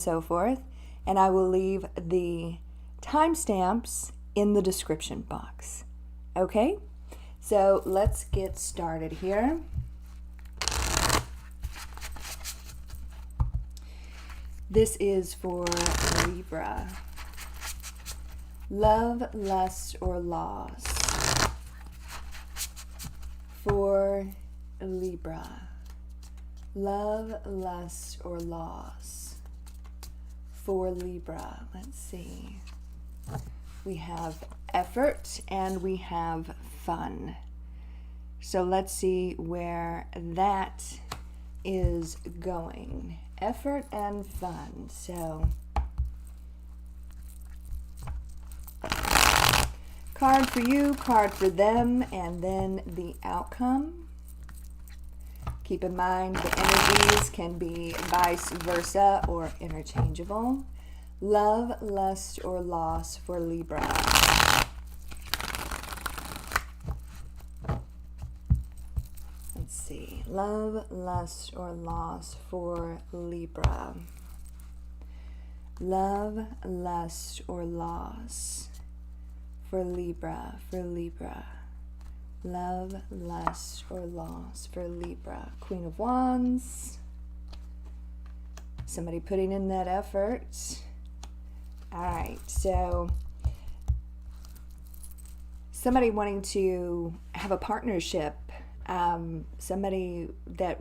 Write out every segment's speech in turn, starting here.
so forth, and I will leave the timestamps in the description box. Okay, so let's get started here. This is for Libra. Love, lust, or loss for Libra. Love, lust, or loss for Libra. Let's see. We have effort and we have fun. So let's see where that is going. Effort and fun. So card for you, card for them, and then the outcome. Keep in mind the energies can be vice versa or interchangeable. Love, lust, or loss for Libra. Let's see. Love, lust, or loss for Libra. Love, lust, or loss for Libra, for Libra. Love, lust, or loss for Libra. Queen of Wands. Somebody putting in that effort. All right, so somebody wanting to have a partnership. Somebody that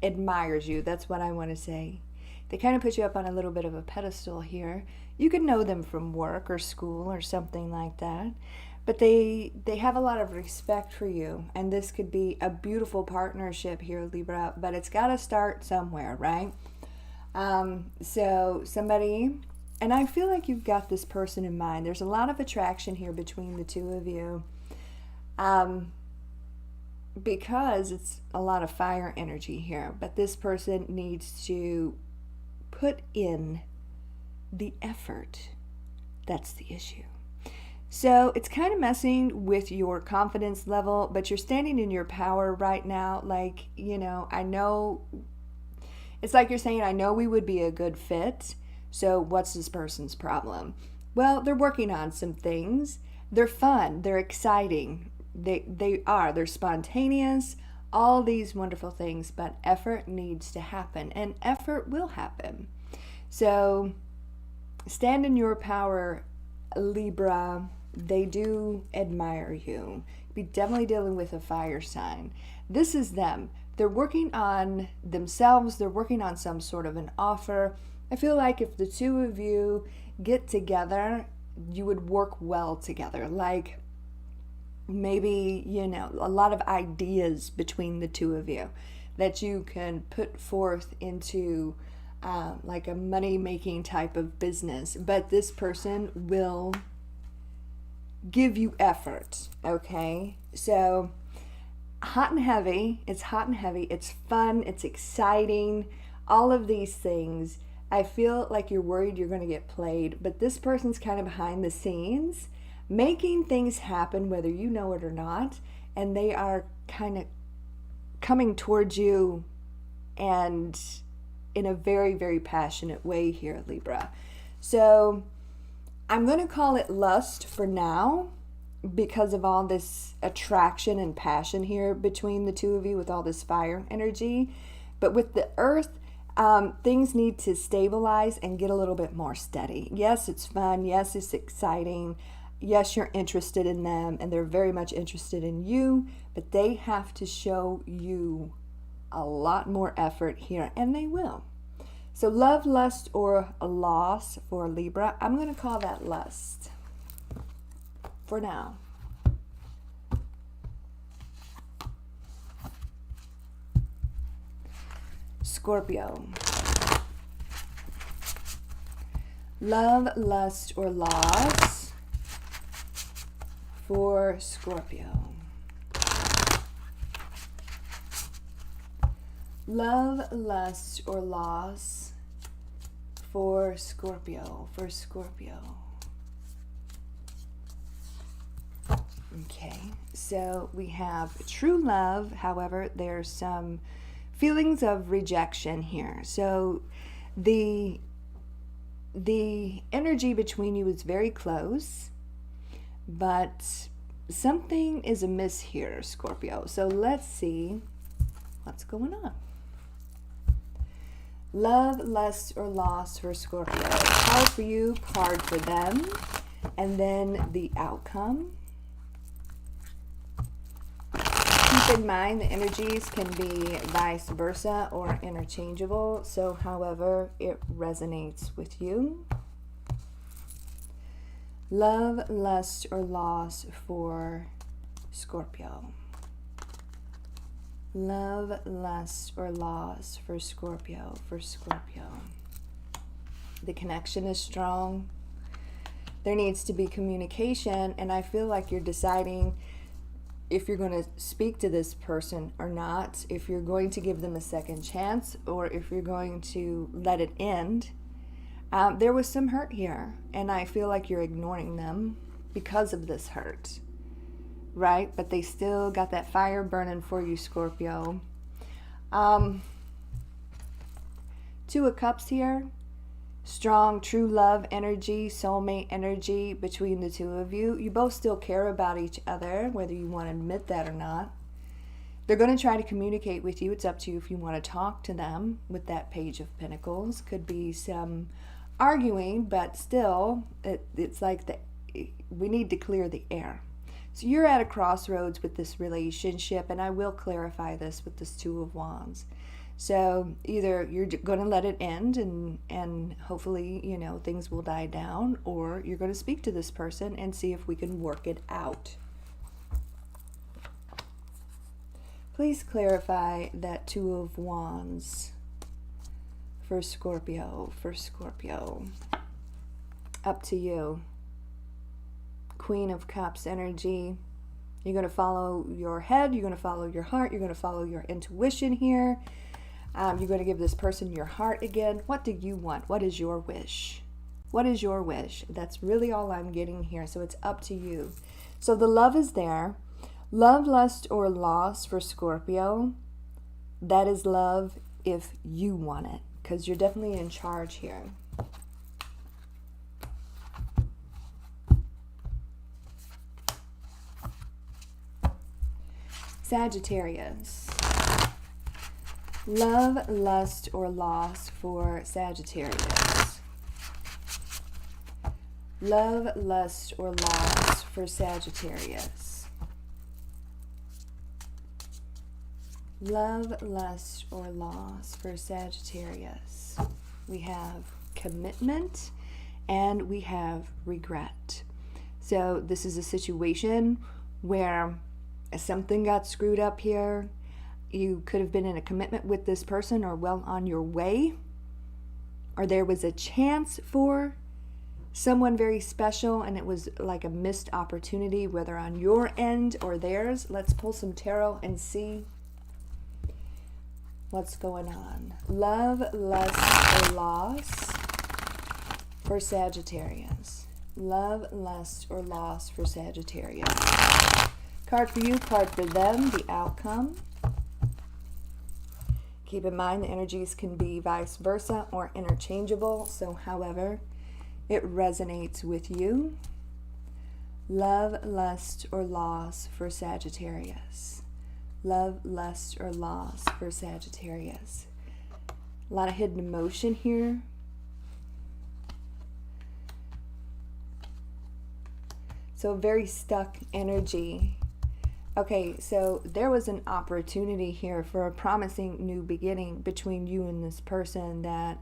admires you. That's what I want to say. They kind of put you up on a little bit of a pedestal here. You could know them from work or school or something like that. But they have a lot of respect for you, and this could be a beautiful partnership here, Libra, but it's got to start somewhere, right? So somebody, and I feel like you've got this person in mind. There's a lot of attraction here between the two of you, because it's a lot of fire energy here, but this person needs to put in the effort. That's the issue. So it's kind of messing with your confidence level, but you're standing in your power right now. Like, you know, I know, it's like you're saying, I know we would be a good fit. So what's this person's problem? Well, they're working on some things. They're fun. They're exciting. They're spontaneous, all these wonderful things, but effort needs to happen, and effort will happen. So stand in your power, Libra. They do admire you. Be definitely dealing with a fire sign. This is them. They're working on themselves. They're working on some sort of an offer. I feel like if the two of you get together, you would work well together. Like maybe, you know, a lot of ideas between the two of you that you can put forth into like a money-making type of business. But this person will give you effort, okay? So hot and heavy, it's hot and heavy, it's fun, it's exciting, all of these things. I feel like you're worried you're going to get played, but this person's kind of behind the scenes, making things happen whether you know it or not, and they are kind of coming towards you and in a very, very passionate way here, Libra. So I'm going to call it lust for now because of all this attraction and passion here between the two of you with all this fire energy. But with the earth, things need to stabilize and get a little bit more steady. Yes, it's fun. Yes, it's exciting. Yes, you're interested in them and they're very much interested in you, but they have to show you a lot more effort here, and they will. So love, lust, or a loss for Libra. I'm going to call that lust for now. Scorpio. Love, lust, or loss for Scorpio. Love, lust, or loss for Scorpio. Okay, so we have true love. However, there's some feelings of rejection here. So the the energy between you is very close, but something is amiss here, Scorpio. So let's see what's going on. Love, lust, or loss for Scorpio. Card for you, card for them, and then the outcome. Keep in mind the energies can be vice versa or interchangeable, so however it resonates with you. Love, lust, or loss for Scorpio. Love, lust, or loss for Scorpio. The connection is strong. There needs to be communication, and I feel like you're deciding if you're going to speak to this person or not, if you're going to give them a second chance, or if you're going to let it end. There was some hurt here, and I feel like you're ignoring them because of this hurt, right? But they still got that fire burning for you, Scorpio. Two of Cups here. Strong, true love energy, soulmate energy between the two of you. You both still care about each other, whether you want to admit that or not. They're going to try to communicate with you. It's up to you if you want to talk to them with that Page of Pentacles. Could be some arguing, but still, it's like we need to clear the air. So you're at a crossroads with this relationship, and I will clarify this with this Two of Wands. So either you're going to let it end and hopefully, you know, things will die down, or you're going to speak to this person and see if we can work it out. Please clarify that Two of Wands for Scorpio. Up to you. Queen of Cups energy. You're going to follow your head. You're going to follow your heart. You're going to follow your intuition here. You're going to give this person your heart again. What do you want? What is your wish? What is your wish? That's really all I'm getting here. So it's up to you. So the love is there. Love, lust, or loss for Scorpio. That is love if you want it, because you're definitely in charge here. Sagittarius. Love, lust, or loss for Sagittarius. Love, lust, or loss for Sagittarius. Love, lust, or loss for Sagittarius. We have commitment and we have regret. So this is a situation where something got screwed up here. You could have been in a commitment with this person or well on your way, or there was a chance for someone very special and it was like a missed opportunity, whether on your end or theirs. Let's pull some tarot and see what's going on. Love, lust, or loss for Sagittarius. Love, lust, or loss for Sagittarius. Card for you, card for them, the outcome. Keep in mind the energies can be vice versa or interchangeable, so however it resonates with you. Love, lust, or loss for Sagittarius. Love, lust, or loss for Sagittarius. A lot of hidden emotion here. So very stuck energy. Okay, so there was an opportunity here for a promising new beginning between you and this person that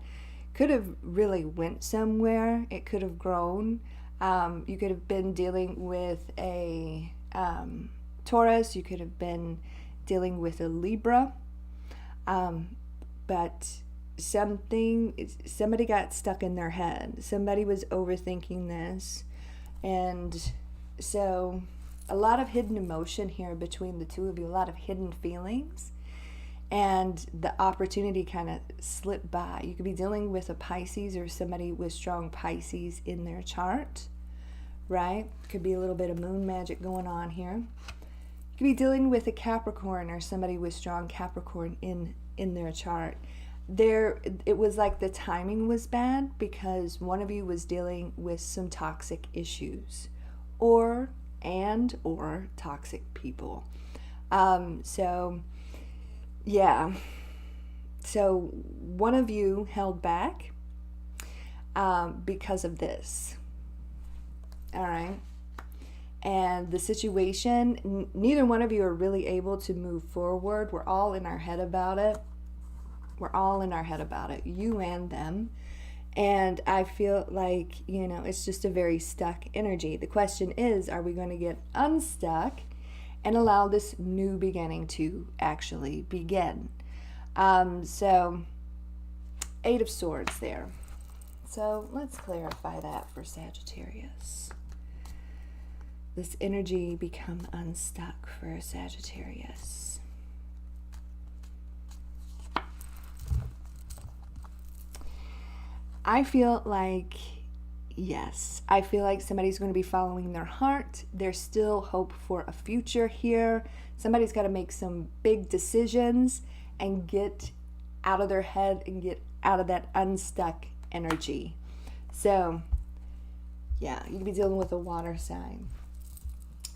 could have really went somewhere. It could have grown. You could have been dealing with a Taurus. You could have been dealing with a Libra. But somebody got stuck in their head. Somebody was overthinking this. And so a lot of hidden emotion here between the two of you, a lot of hidden feelings, and the opportunity kind of slipped by. You could be dealing with a Pisces or somebody with strong Pisces in their chart, right? Could be a little bit of moon magic going on here. You could be dealing with a Capricorn or somebody with strong Capricorn in their chart. it was like the timing was bad because one of you was dealing with some toxic issues or toxic people. So yeah, so one of you held back because of this. All right. And the situation, neither one of you are really able to move forward. We're all in our head about it. We're all in our head about it, you and them. And I feel like, it's just a very stuck energy. The question is, are we going to get unstuck and allow this new beginning to actually begin? So, Eight of Swords there. So let's clarify that for Sagittarius. This energy become unstuck for Sagittarius. I feel like, yes, I feel like somebody's going to be following their heart. There's still hope for a future here. Somebody's got to make some big decisions and get out of their head and get out of that unstuck energy. So, yeah, you could be dealing with a water sign.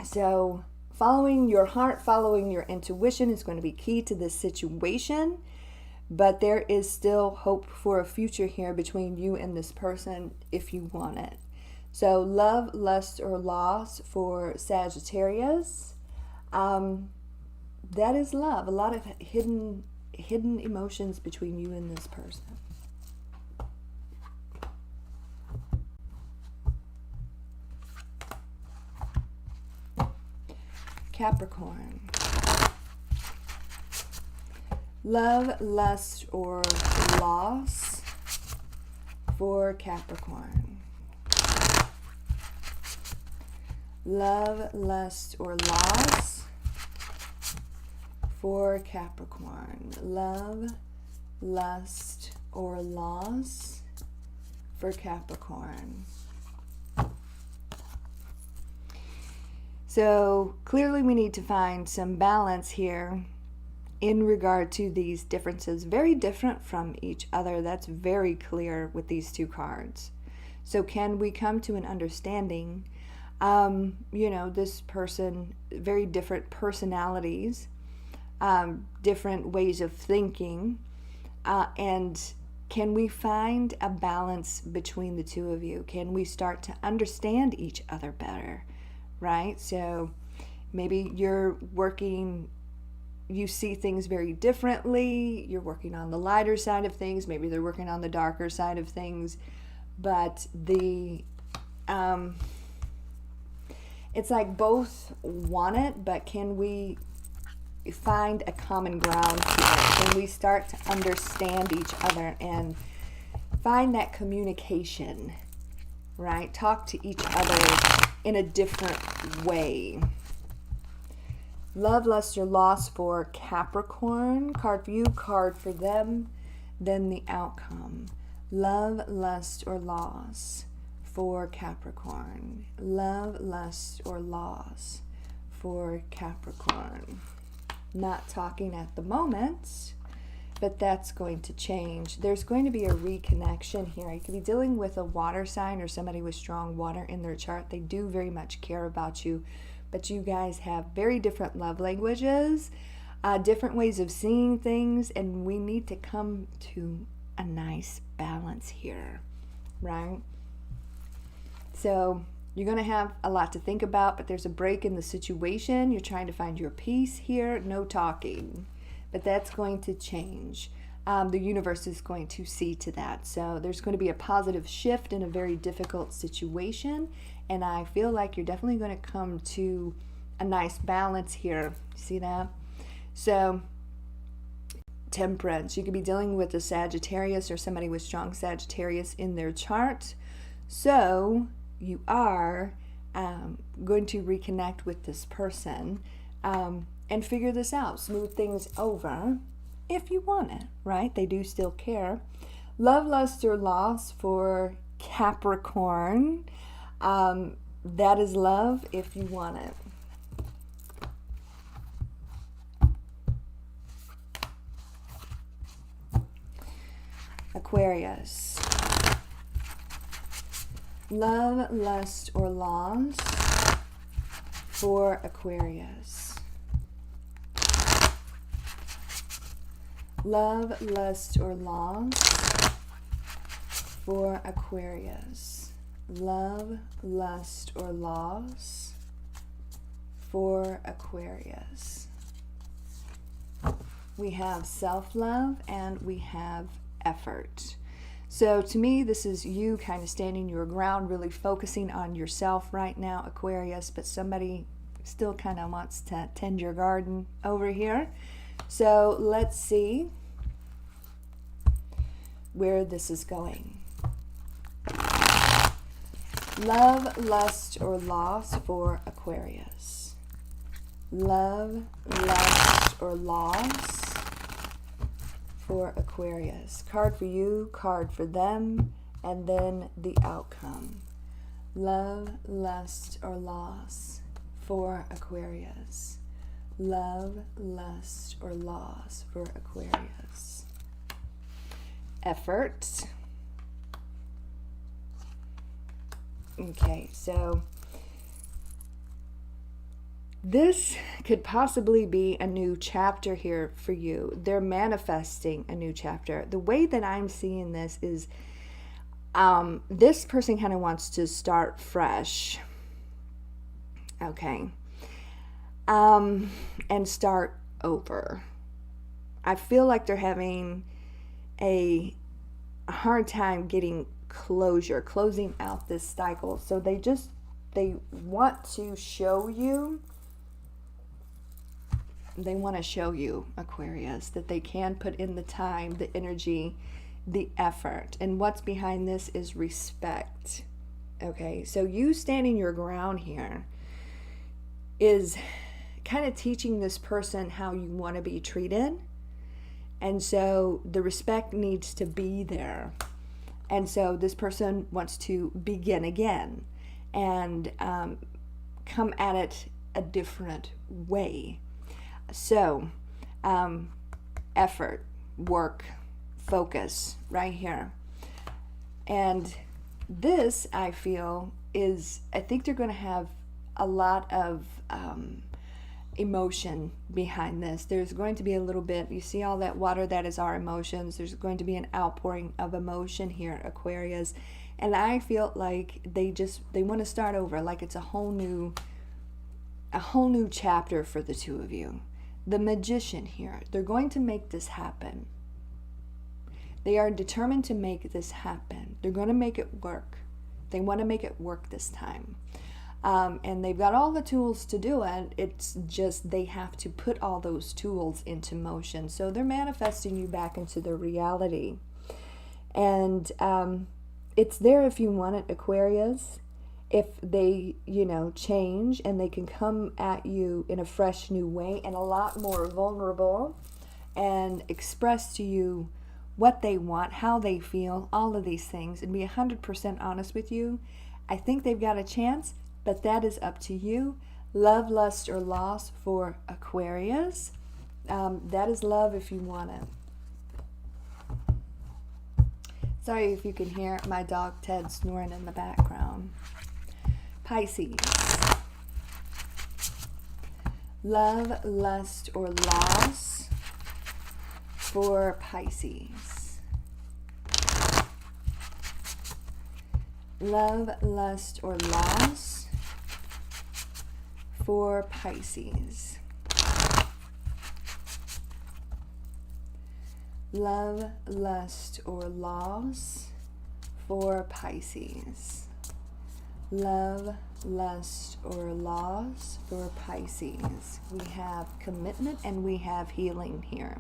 So, following your heart, following your intuition is going to be key to this situation. But there is still hope for a future here between you and this person if you want it. So, love, lust, or loss for Sagittarius. That is love. A lot of hidden emotions between you and this person. Capricorn. Love, lust, or loss for Capricorn. Love, lust, or loss for Capricorn. Love, lust, or loss for Capricorn. So clearly we need to find some balance here in regard to these differences. Very different from each other. That's very clear with these two cards. So can we come to an understanding? This person, very different personalities, different ways of thinking, and can we find a balance between the two of you? Can we start to understand each other better? Right? So maybe you're working, you see things very differently. You're working on the lighter side of things. Maybe they're working on the darker side of things. But it's like both want it, but can we find a common ground here? Can we start to understand each other and find that communication, right? Talk to each other in a different way. Love, lust, or loss for Capricorn. Card for you, card for them. Then the outcome. Love, lust, or loss for Capricorn. Love, lust, or loss for Capricorn. Not talking at the moment, but that's going to change. There's going to be a reconnection here. You could be dealing with a water sign or somebody with strong water in their chart. They do very much care about you, but you guys have very different love languages, different ways of seeing things, and we need to come to a nice balance here, right? So you're going to have a lot to think about, but there's a break in the situation. You're trying to find your peace here. No talking, but that's going to change. The universe is going to see to that. So there's going to be a positive shift in a very difficult situation, and I feel like you're definitely going to come to a nice balance here. See that? So Temperance. You could be dealing with a Sagittarius or somebody with strong Sagittarius in their chart. So you are going to reconnect with this person and figure this out. Smooth things over if you want it, right? They do still care. Love, lust, or loss for Capricorn. That is love if you want it. Aquarius. Love, lust, or loss for Aquarius. Love, lust, or loss for Aquarius. Love, lust, or loss for Aquarius. We have self-love and we have effort. So to me, this is you kind of standing your ground, really focusing on yourself right now, Aquarius, but somebody still kind of wants to tend your garden over here. So let's see where this is going. Love, lust, or loss for Aquarius. Love, lust, or loss for Aquarius. Card for you, card for them, and then the outcome. Love, lust, or loss for Aquarius. Love, lust, or loss for Aquarius. Effort. Okay, so this could possibly be a new chapter here for you. They're manifesting a new chapter. The way that I'm seeing this is this person kind of wants to start fresh. Okay. And start over. I feel like they're having a hard time getting closure, closing out this cycle. So they want to show you, Aquarius, that they can put in the time, the energy, the effort. And what's behind this is respect. Okay, so you standing your ground here is kind of teaching this person how you want to be treated. And so the respect needs to be there. And so this person wants to begin again and come at it a different way. So effort, work, focus right here. And this, I feel, I think they're going to have a lot of emotion behind this. There's going to be a little bit, you see all that water, that is our emotions. There's going to be an outpouring of emotion here, Aquarius. And I feel like they want to start over, like it's a whole new chapter for the two of you. The Magician here, they're going to make this happen. They are determined to make this happen. They're going to make it work. They want to make it work this time. And they've got all the tools to do it. It's just they have to put all those tools into motion. So they're manifesting you back into the reality. And it's there if you want it, Aquarius. If they, change and they can come at you in a fresh new way and a lot more vulnerable and express to you what they want, how they feel, all of these things, and be 100% honest with you, I think they've got a chance. But that is up to you. Love, lust, or loss for Aquarius. That is love if you want it. Sorry if you can hear my dog Ted snoring in the background. Pisces. Love, lust, or loss for Pisces. Love, lust, or loss for Pisces. Love, lust, or loss for Pisces. Love, lust, or loss for Pisces. We have commitment and we have healing here.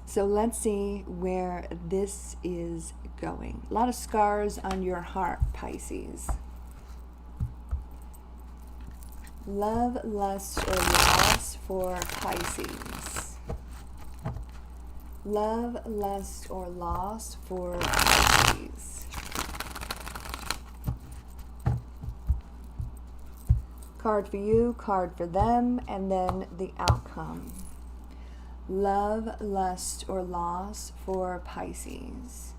So let's see where this is going. A lot of scars on your heart, Pisces. Love, lust, or loss for Pisces. Love, lust, or loss for Pisces. Card for you, card for them, and then the outcome. Love, lust, or loss for Pisces.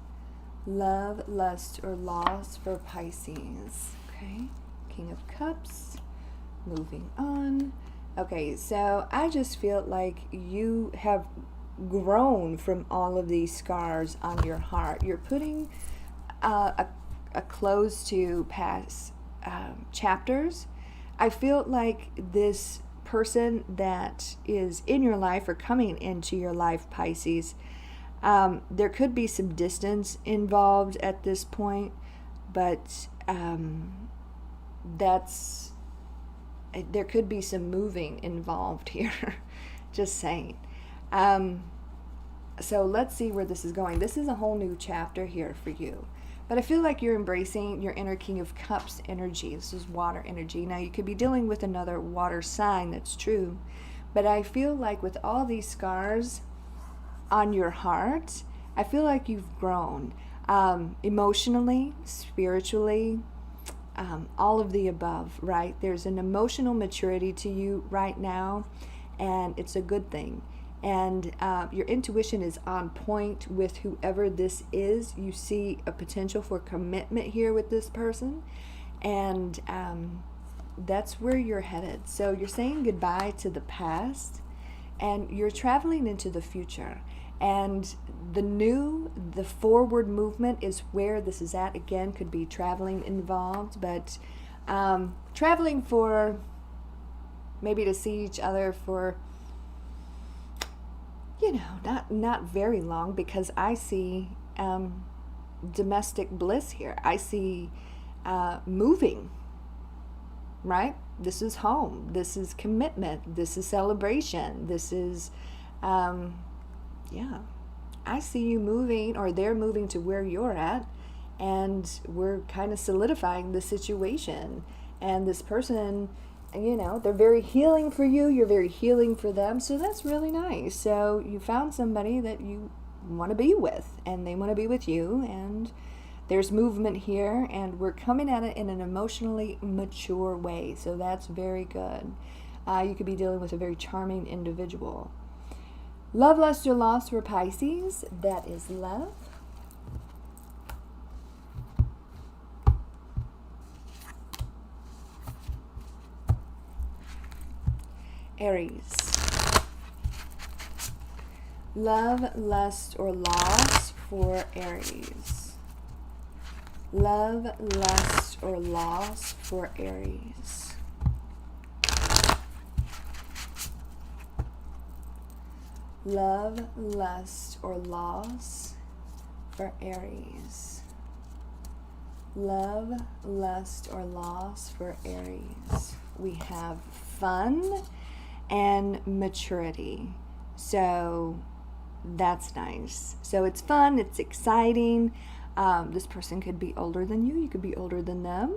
Love, lust, or loss for Pisces. Okay, King of Cups. Moving on. Okay, so I just feel like you have grown from all of these scars on your heart. You're putting a close to past chapters. I feel like this person that is in your life or coming into your life, Pisces, there could be some distance involved at this point, but there could be some moving involved here. Just saying. So let's see where this is going. This is a whole new chapter here for you. But I feel like you're embracing your inner King of Cups energy. This is water energy. Now, you could be dealing with another water sign, that's true. But I feel like with all these scars on your heart, I feel like you've grown emotionally, spiritually, all of the above, right? There's an emotional maturity to you right now, and it's a good thing. And your intuition is on point with whoever this is. You see a potential for commitment here with this person, and that's where you're headed. So you're saying goodbye to the past, and you're traveling into the future. And the forward movement is where this is at. Again, could be traveling involved, but traveling for maybe to see each other for, not very long, because I see domestic bliss here. I see moving, right? This is home. This is commitment. This is celebration. This is, I see you moving, or they're moving to where you're at, and we're kind of solidifying the situation. And this person, they're very healing for you. You're very healing for them. So that's really nice. So you found somebody that you want to be with, and they want to be with you. And there's movement here, and we're coming at it in an emotionally mature way. So that's very good. You could be dealing with a very charming individual. Love, lust, or loss for Pisces. That is love. Aries. Love, lust, or loss for Aries. Love, lust, or loss for Aries. Love, lust, or loss for Aries. Love, lust, or loss for Aries. We have fun and maturity. So that's nice. So it's fun, it's exciting. This person could be older than you. You could be older than them.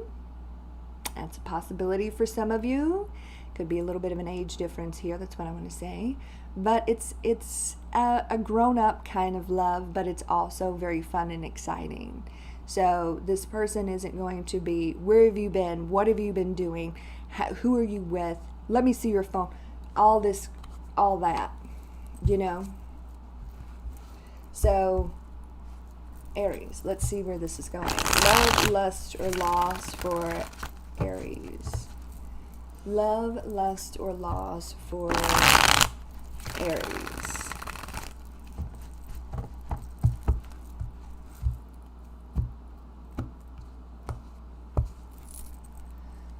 That's a possibility for some of you. Could be a little bit of an age difference here. That's what I want to say. But it's a grown-up kind of love, but it's also very fun and exciting. So this person isn't going to be, where have you been? What have you been doing? Who are you with? Let me see your phone. All that, So, Aries, let's see where this is going. Love, lust, or loss for Aries. Love, lust, or loss for Aries.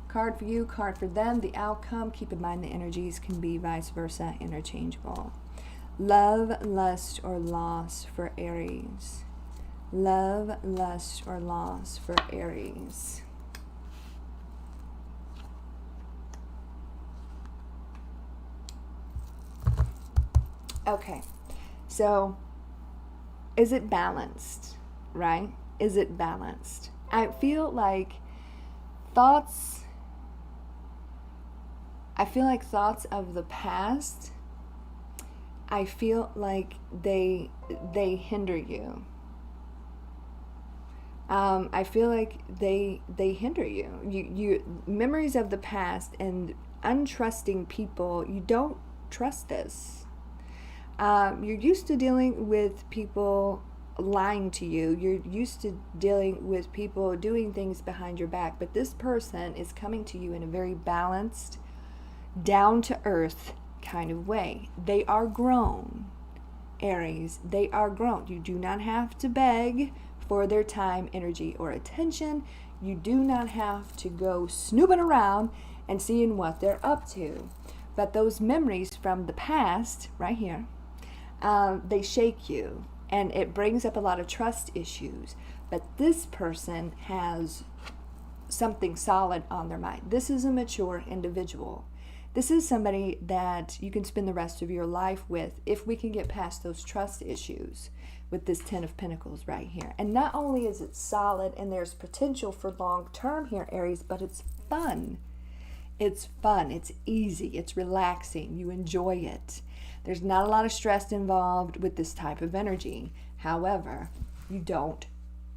Card for you, card for them. The outcome, keep in mind the energies can be vice versa, interchangeable. Love, lust, or loss for Aries. Love, lust, or loss for Aries. Okay, so is it balanced, right? Is it balanced? I feel like thoughts of the past, I feel like they hinder you. I feel like they hinder you. You memories of the past and untrusting people, you don't trust this. You're used to dealing with people lying to you. You're used to dealing with people doing things behind your back. But this person is coming to you in a very balanced, down to earth kind of way. They are grown, Aries. They are grown. You do not have to beg for their time, energy, or attention. You do not have to go snooping around and seeing what they're up to. But those memories from the past, right here, they shake you, and it brings up a lot of trust issues. But this person has something solid on their mind. This is a mature individual. This is somebody that you can spend the rest of your life with if we can get past those trust issues with this Ten of Pentacles right here. And not only is it solid and there's potential for long term here, Aries, but it's fun. It's fun. It's easy. It's relaxing. You enjoy it. There's not a lot of stress involved with this type of energy. However, you don't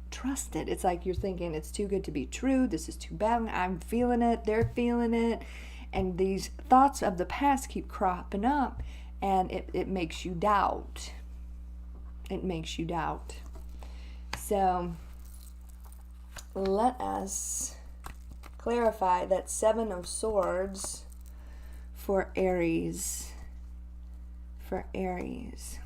trust it. It's like you're thinking it's too good to be true. This is too bad. I'm feeling it. They're feeling it. And these thoughts of the past keep cropping up, and it makes you doubt. It makes you doubt. So let us clarify that Seven of Swords for Aries. For Aries.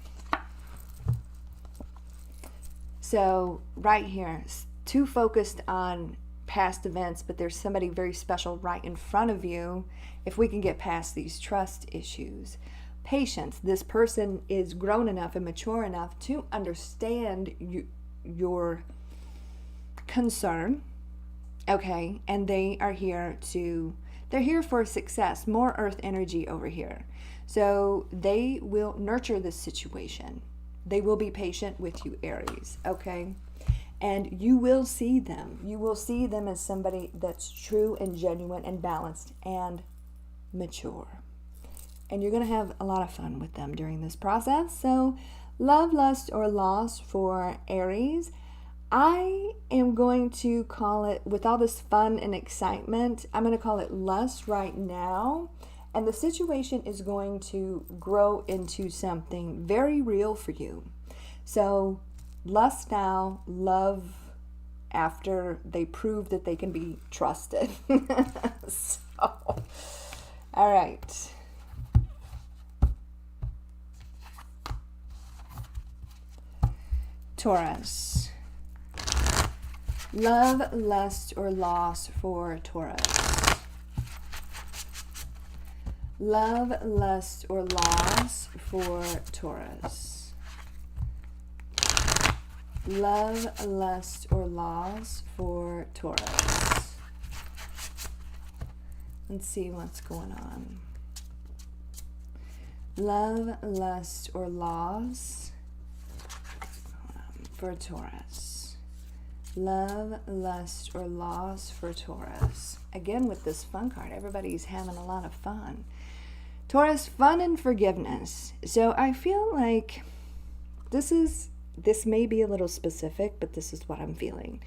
So right here, too focused on past events, but there's somebody very special right in front of you if we can get past these trust issues. Patience. This person is grown enough and mature enough to understand your concern, okay? And they are here they're here for success. More earth energy over here. So they will nurture this situation. They will be patient with you, Aries, okay? And you will see them. You will see them as somebody that's true and genuine and balanced and mature. And you're going to have a lot of fun with them during this process. So love, lust, or loss for Aries. I am going to call it, with all this fun and excitement, I'm going to call it lust right now. And the situation is going to grow into something very real for you. So lust now, love after they prove that they can be trusted. So, all right. Taurus. Love, lust, or loss for Taurus. Love, lust, or loss for Taurus. Love, lust, or loss for Taurus. Let's see what's going on. Love, lust, or loss for Taurus. Love, lust, or loss for Taurus. Again, with this fun card, everybody's having a lot of fun. Taurus, fun and forgiveness. So I feel like this may be a little specific, but this is what I'm feeling.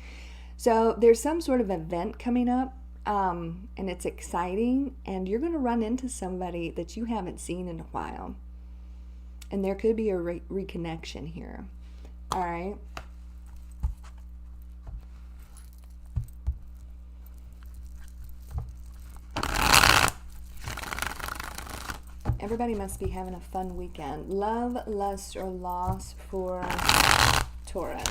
So there's some sort of event coming up, and it's exciting, and you're going to run into somebody that you haven't seen in a while. And there could be a reconnection here. All right. Everybody must be having a fun weekend. Love, lust, or loss for Taurus.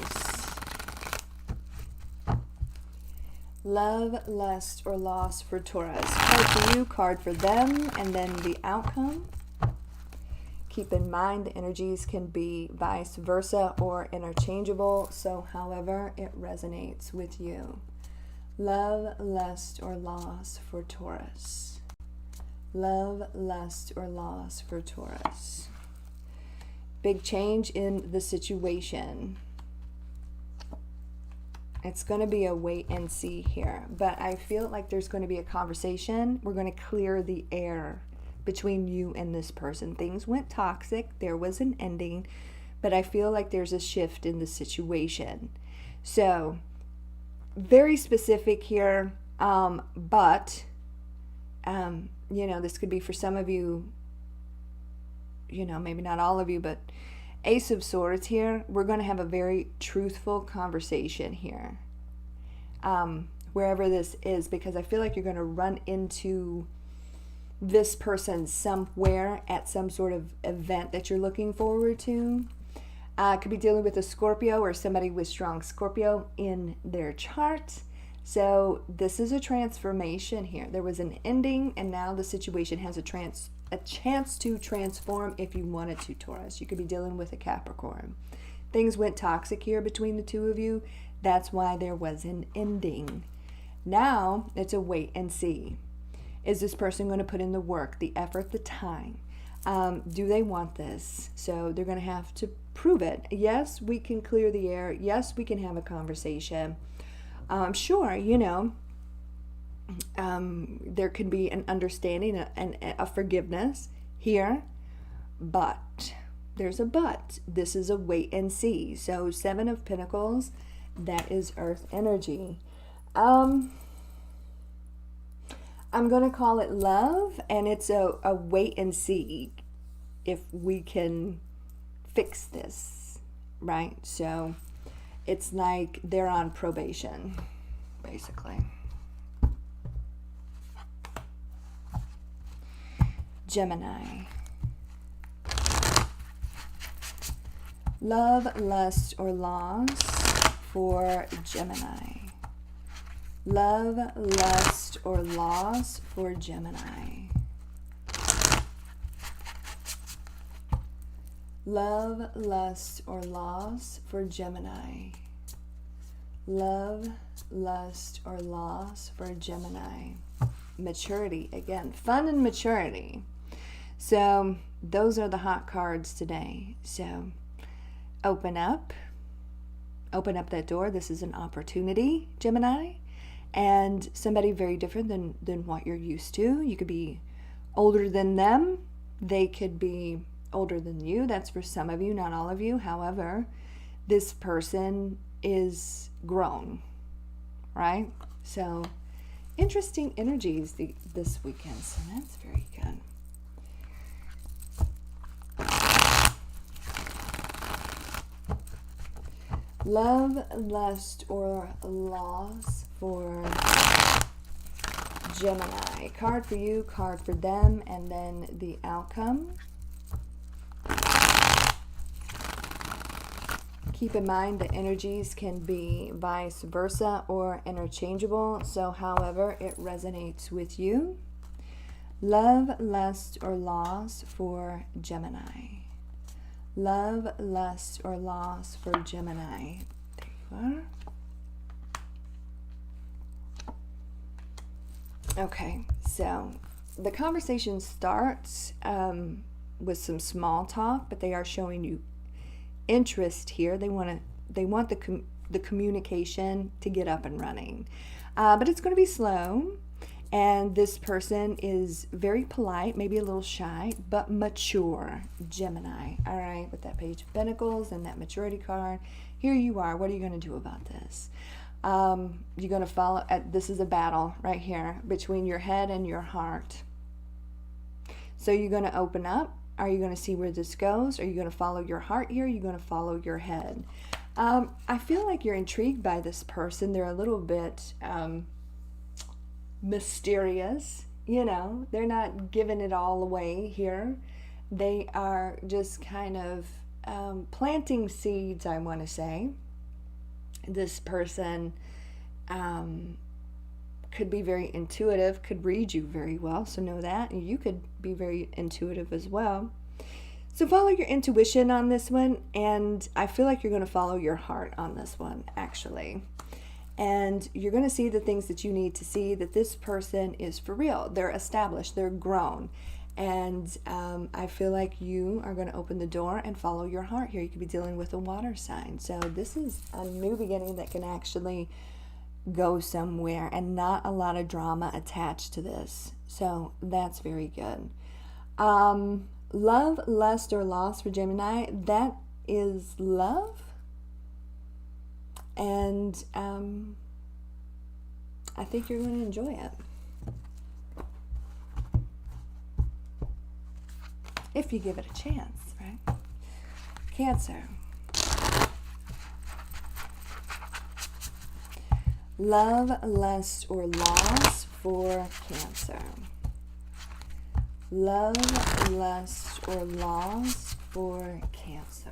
Love, lust, or loss for Taurus. Card for you, card for them, and then the outcome. Keep in mind the energies can be vice versa or interchangeable, so however it resonates with you. Love, lust, or loss for Taurus. Love, lust, or loss for Taurus. Big change in the situation. It's going to be a wait and see here, but I feel like there's going to be a conversation. We're going to clear the air between you and this person. Things went toxic. There was an ending, but I feel like there's a shift in the situation. So, very specific here, but you know, this could be for some of you you know, maybe not all of you, but Ace of Swords here, we're going to have a very truthful conversation here. Wherever this is, because I feel like you're going to run into this person somewhere at some sort of event that you're looking forward to. Could be dealing with a Scorpio or somebody with strong Scorpio in their chart. So this is a transformation here. There was an ending, and now the situation has a chance to transform if you wanted to, Taurus. You could be dealing with a Capricorn. Things went toxic here between the two of you. That's why there was an ending. Now it's a wait and see. Is this person going to put in the work, the effort, the time? Do they want this? So they're going to have to prove it. Yes, we can clear the air. Yes, we can have a conversation. Sure, you know, there could be an understanding and a forgiveness here, but there's a but. This is a wait and see. So 7 of Pentacles, that is Earth energy. I'm going to call it love, and it's a wait and see if we can fix this, right? So it's like they're on probation, basically. Gemini. Love, lust, or loss for Gemini. Love, lust, or loss for Gemini. Love, lust, or loss for Gemini. Love, lust, or loss for Gemini. Maturity, again, fun and maturity. So those are the hot cards today. So open up that door. This is an opportunity, Gemini. And somebody very different than what you're used to. You could be older than them. They could be older than you. That's for some of you, not all of you. However, this person is grown, right? So interesting energies this weekend. So that's very good. Love, lust, or loss for Gemini. Card for you, card for them, and then the outcome. Keep in mind the energies can be vice versa or interchangeable, so however it resonates with you. Love, lust, or loss for Gemini. Love, lust, or loss for Gemini. There you are. Okay, so the conversation starts with some small talk, but they are showing you interest here. They want the communication to get up and running, but it's going to be slow. And this person is very polite, maybe a little shy, but mature, Gemini. All right, with that Page of Pentacles and that maturity card, here you are. What are you going to do about this? You're going to follow. This is a battle right here between your head and your heart. So you're going to open up. Are you going to see where this goes? Are you going to follow your heart here? Are you going to follow your head? I feel like you're intrigued by this person. They're a little bit mysterious, you know. They're not giving it all away here. They are just kind of planting seeds, I want to say. This person could be very intuitive, could read you very well, so know that. And you could be very intuitive as well. So follow your intuition on this one, and I feel like you're going to follow your heart on this one, actually. And you're going to see the things that you need to see, that this person is for real. They're established. They're grown. And I feel like you are going to open the door and follow your heart here. You could be dealing with a water sign. So this is a new beginning that can actually go somewhere and not a lot of drama attached to this. So that's very good. Love, lust, or loss for Gemini. That is love. And I think you're going to enjoy it. if you give it a chance, right? Cancer. Love, lust, or loss for Cancer. Love, lust, or loss for Cancer.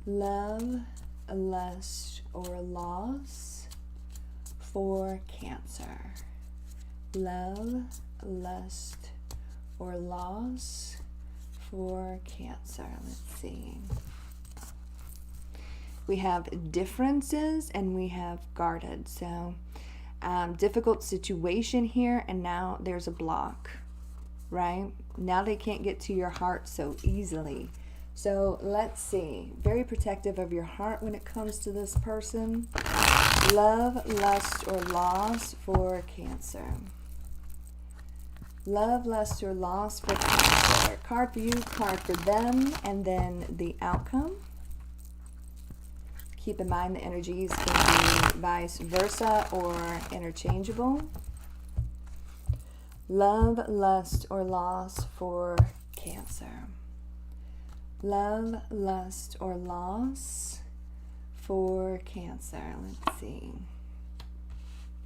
Love, lust, or loss for Cancer. Love, lust, or loss for Cancer. Let's see. We have differences and we have guarded. So difficult situation here, and now there's a block, right? Now they can't get to your heart so easily. So let's see. Very protective of your heart when it comes to this person. Love, lust, or loss for Cancer. Love, lust, or loss for Cancer. Card for you, card for them, and then the outcome. Keep in mind the energies can be vice versa or interchangeable. Love, lust, or loss for Cancer. Love, lust, or loss for Cancer. Let's see.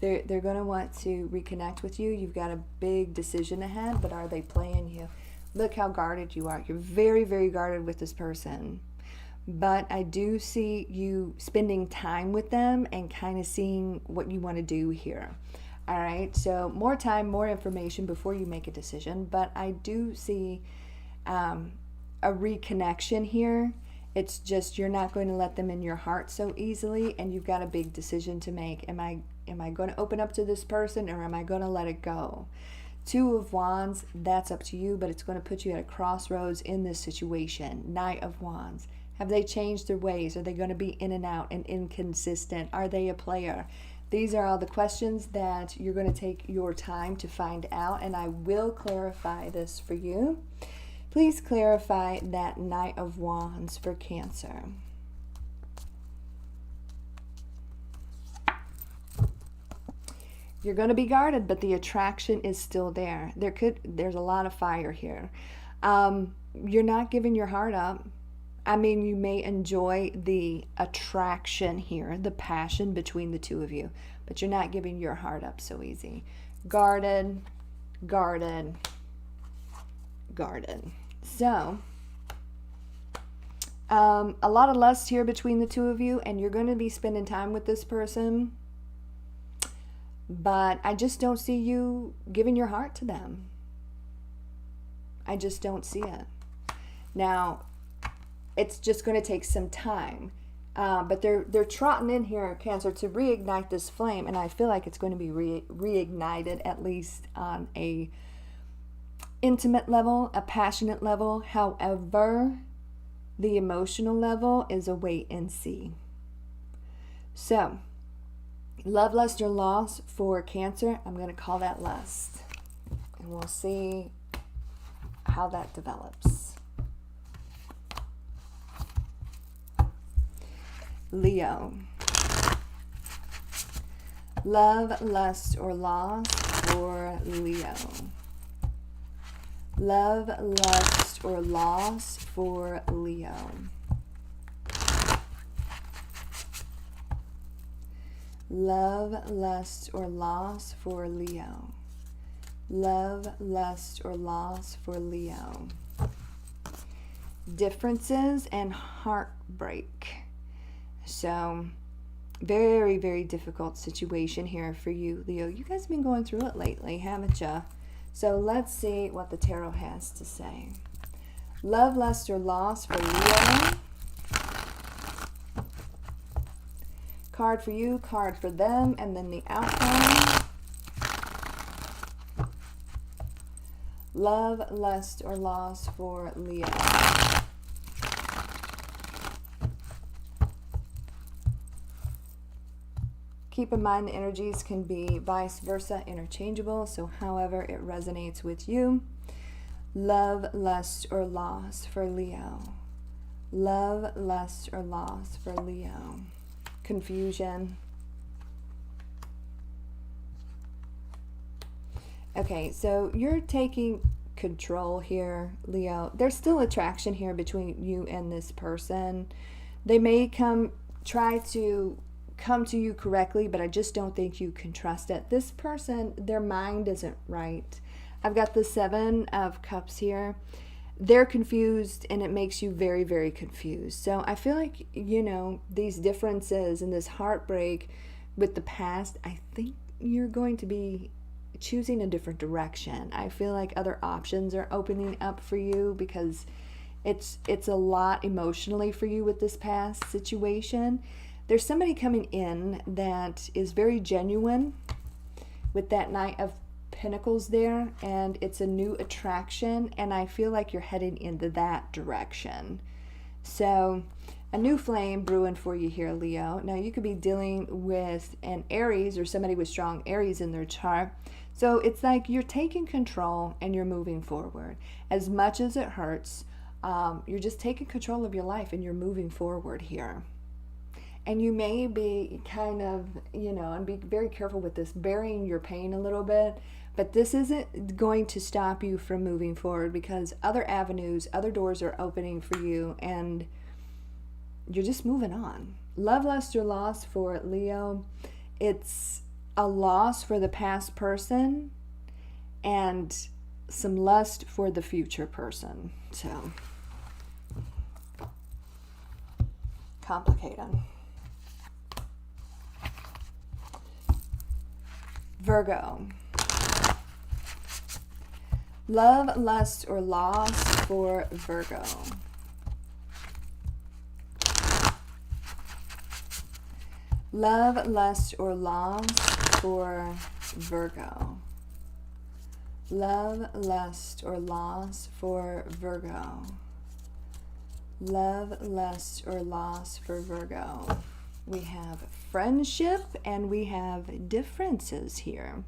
They're going to want to reconnect with you. You've got a big decision ahead, but are they playing you? Look how guarded you are. You're very, very guarded with this person. But I do see you spending time with them and kind of seeing what you want to do here. All right, so more time, more information before you make a decision. But I do see a reconnection here. It's just you're not going to let them in your heart so easily, and you've got a big decision to make. Am I going to open up to this person, or am I going to let it go? Two of Wands, that's up to you, but it's going to put you at a crossroads in this situation. Knight of Wands. Have they changed their ways? Are they going to be in and out and inconsistent? Are they a player? These are all the questions that you're going to take your time to find out, and I will clarify this for you. Please clarify that Knight of Wands for Cancer. You're going to be guarded, but the attraction is still there. There's a lot of fire here. You're not giving your heart up. I mean, you may enjoy the attraction here, the passion between the two of you, but you're not giving your heart up so easy. Guarded, guarded, guarded. So, a lot of lust here between the two of you, and you're going to be spending time with this person, but I just don't see you giving your heart to them. I just don't see it. Now, it's just going to take some time, but they're trotting in here, Cancer, to reignite this flame, and I feel like it's going to be reignited at least on a intimate level, a passionate level. However, the emotional level is a wait and see. So, love, lust, or loss for Cancer. I'm going to call that lust, and we'll see how that develops. Leo. Love, lust, or loss for Leo. Love, lust, or loss for Leo. Love, lust, or loss for Leo. Love, lust, or loss for Leo. Differences and heartbreak. So, very, very difficult situation here for you, Leo. You guys have been going through it lately, haven't you? So, let's see what the tarot has to say. Love, lust, or loss for Leo. Card for you, card for them, and then the outcome. Love, lust, or loss for Leo. Keep in mind the energies can be vice versa, interchangeable, so however it resonates with you. Love, lust, or loss for Leo. Love, lust, or loss for Leo. Confusion. Okay, so you're taking control here, Leo. There's still attraction here between you and this person. They may try to come to you correctly, but I just don't think you can trust it. This person, their mind isn't right. I've got the 7 of Cups here. They're confused, and it makes you very, very confused. So I feel like, you know, these differences and this heartbreak with the past, I think you're going to be choosing a different direction. I feel like other options are opening up for you because it's a lot emotionally for you with this past situation. There's somebody coming in that is very genuine with that Knight of Pentacles there, and it's a new attraction, and I feel like you're heading into that direction. So a new flame brewing for you here, Leo. Now you could be dealing with an Aries or somebody with strong Aries in their chart. So it's like you're taking control and you're moving forward. As much as it hurts, you're just taking control of your life and you're moving forward here. And you may be kind of, you know, and be very careful with this, burying your pain a little bit. But this isn't going to stop you from moving forward because other avenues, other doors are opening for you and you're just moving on. Love, lust, or loss for Leo. It's a loss for the past person and some lust for the future person. So, complicated. Virgo. Love, lust, or loss for Virgo. Love, lust, or loss for Virgo. Love, lust, or loss for Virgo. Love, lust, or loss for Virgo. We have friendship and we have differences here.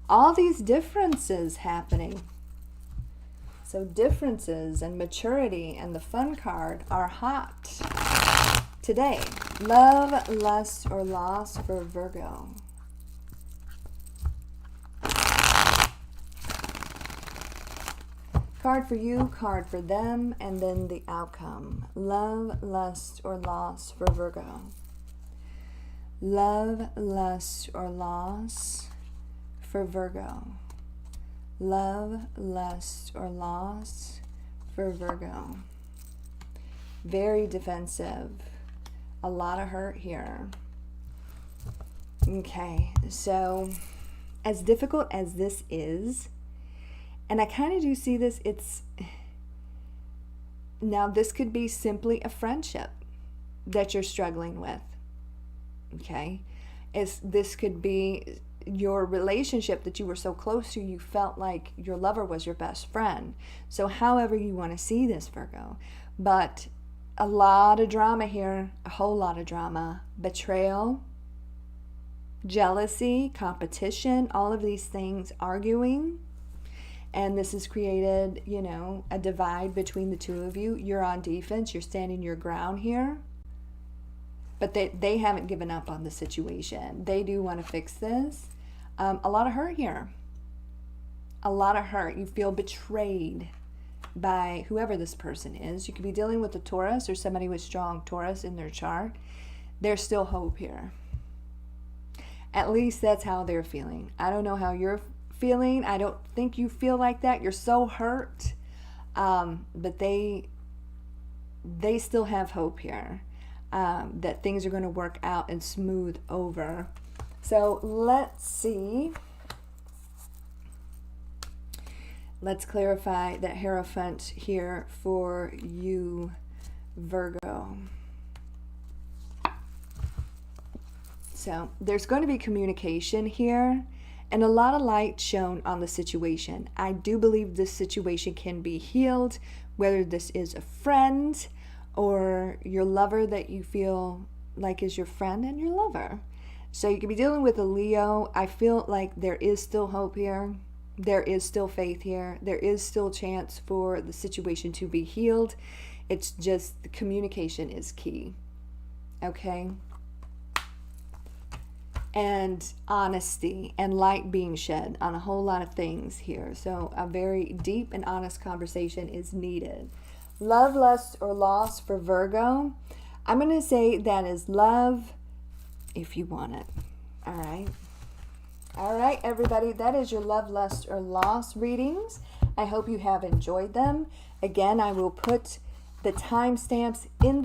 All these differences happening. So differences and maturity and the fun card are hot today. Love, lust, or loss for Virgo. Card for you, card for them, and then the outcome. Love, lust, or loss for Virgo. Love, lust, or loss for Virgo. Love, lust, or loss for Virgo. Very defensive. A lot of hurt here. Okay, so as difficult as this is, and I kind of do see this, now this could be simply a friendship that you're struggling with, okay? This could be your relationship that you were so close to, you felt like your lover was your best friend. So however you want to see this, Virgo. But a lot of drama here, a whole lot of drama. Betrayal, jealousy, competition, all of these things, arguing. And this has created, you know, a divide between the two of you. You're on defense. You're standing your ground here. But they haven't given up on the situation. They do want to fix this. A lot of hurt here. A lot of hurt. You feel betrayed by whoever this person is. You could be dealing with a Taurus or somebody with strong Taurus in their chart. There's still hope here. At least that's how they're feeling. I don't know how you're feeling. I don't think you feel like that. You're so hurt. But they still have hope here. That things are going to work out and smooth over. So let's see. Let's clarify that Hierophant here for you, Virgo. So there's going to be communication here and a lot of light shown on the situation. I do believe this situation can be healed, whether this is a friend or your lover that you feel like is your friend and your lover. So you could be dealing with a Leo. I feel like there is still hope here. There is still faith here. There is still chance for the situation to be healed. It's just the communication is key. Okay? and honesty and light being shed on a whole lot of things here. So a very deep and honest conversation is needed. Love, lust, or loss for Virgo. I'm going to say that is love if you want it. All right. All right, everybody. That is your love, lust, or loss readings. I hope you have enjoyed them. Again, I will put the timestamps in the